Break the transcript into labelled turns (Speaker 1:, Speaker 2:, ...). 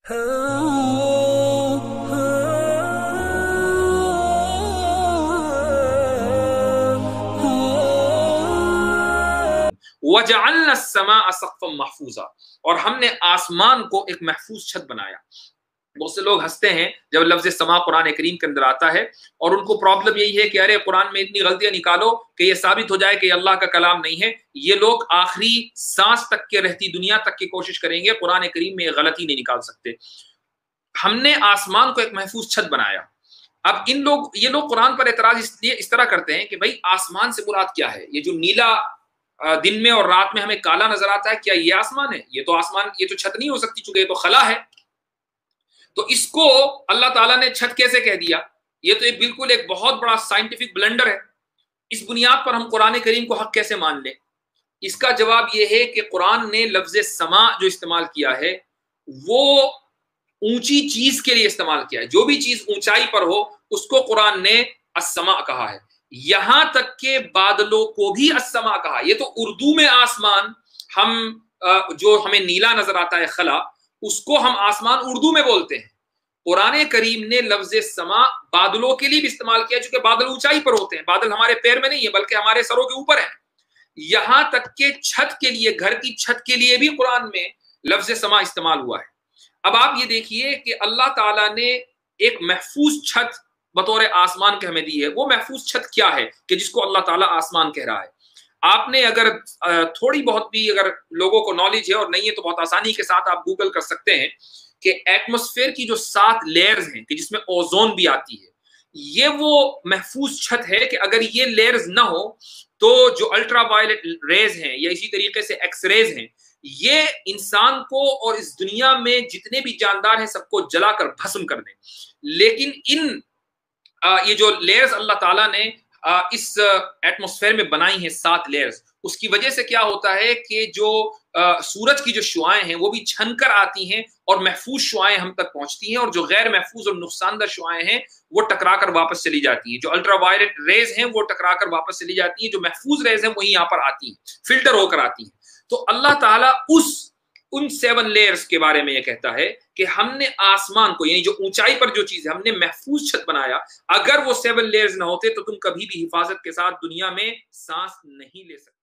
Speaker 1: وَجَعَلْنَا السَّمَاءَ سَقْفًا مَحْفُوظًا، اور ہم نے آسمان کو ایک محفوظ چھت بنایا۔ بہت سے لوگ ہنستے ہیں جب لفظ سما قرآن کریم کے اندر آتا ہے، اور ان کو پرابلم یہی ہے کہ ارے قرآن میں اتنی غلطیاں نکالو کہ یہ ثابت ہو جائے کہ یہ اللہ کا کلام نہیں ہے۔ یہ لوگ آخری سانس تک کے رہتی دنیا تک کی کوشش کریں گے، قرآن کریم میں یہ غلطی نہیں نکال سکتے۔ ہم نے آسمان کو ایک محفوظ چھت بنایا۔ اب یہ لوگ قرآن پر اعتراض اس طرح کرتے ہیں کہ بھائی آسمان سے مراد کیا ہے؟ یہ جو نیلا دن میں اور رات میں ہمیں کالا نظر آتا ہے، کیا یہ آسمان ہے؟ یہ تو چھت نہیں ہو سکتی، چونکہ یہ تو خلا ہے۔ تو اس کو اللہ تعالیٰ نے چھت کیسے کہہ دیا؟ یہ تو بالکل ایک بہت بڑا سائنٹیفک بلنڈر ہے۔ اس بنیاد پر ہم قرآن کریم کو حق کیسے مان لیں؟ اس کا جواب یہ ہے کہ قرآن نے لفظ سما جو استعمال کیا ہے وہ اونچی چیز کے لیے استعمال کیا ہے۔ جو بھی چیز اونچائی پر ہو اس کو قرآن نے السما کہا ہے، یہاں تک کہ بادلوں کو بھی السما کہا۔ یہ تو اردو میں آسمان، جو ہمیں نیلا نظر آتا ہے خلا، اس کو ہم آسمان اردو میں بولتے ہیں۔ قرآن کریم نے لفظ سما بادلوں کے لیے بھی استعمال کیا، چونکہ بادل اونچائی پر ہوتے ہیں، بادل ہمارے پیر میں نہیں ہے بلکہ ہمارے سروں کے اوپر ہیں۔ یہاں تک کہ چھت کے لیے، گھر کی چھت کے لیے بھی قرآن میں لفظ سما استعمال ہوا ہے۔ اب آپ یہ دیکھیے کہ اللہ تعالیٰ نے ایک محفوظ چھت بطور آسمان کے ہمیں دی ہے۔ وہ محفوظ چھت کیا ہے کہ جس کو اللہ تعالیٰ آسمان کہہ رہا ہے؟ آپ نے اگر تھوڑی بہت بھی اگر لوگوں کو نالج ہے، اور نہیں ہے تو بہت آسانی کے ساتھ آپ گوگل کر سکتے ہیں کہ ایٹماسفیئر کی جو 7 لیئرز ہیں کہ جس میں اوزون بھی آتی ہے، یہ وہ محفوظ چھت ہے کہ اگر یہ لیئرز نہ ہو تو جو الٹرا وائلٹ ریز ہیں یا اسی طریقے سے ایکس ریز ہیں، یہ انسان کو اور اس دنیا میں جتنے بھی جاندار ہیں سب کو جلا کر بھسم کر دیں۔ لیکن یہ جو لیئرز اللہ تعالیٰ نے اس ایٹماسفیئر میں بنائی ہیں 7 لیئرز، اس کی وجہ سے کیا ہوتا ہے کہ جو سورج کی جو شعاعیں ہیں وہ بھی چھن کر آتی ہیں اور محفوظ شعاعیں ہم تک پہنچتی ہیں، اور جو غیر محفوظ اور نقصان دہ شعاعیں ہیں وہ ٹکرا کر واپس چلی جاتی ہیں۔ جو الٹرا وائلٹ ریز ہیں وہ ٹکرا کر واپس چلی جاتی ہیں، جو محفوظ ریز ہیں وہی یہاں پر آتی ہیں، فلٹر ہو کر آتی ہیں۔ تو اللہ تعالیٰ ان 7 لیئرز کے بارے میں یہ کہتا ہے کہ ہم نے آسمان کو، یعنی جو اونچائی پر جو چیز ہے، ہم نے محفوظ چھت بنایا۔ اگر وہ 7 لیئرز نہ ہوتے تو تم کبھی بھی حفاظت کے ساتھ دنیا میں سانس نہیں لے سکتے۔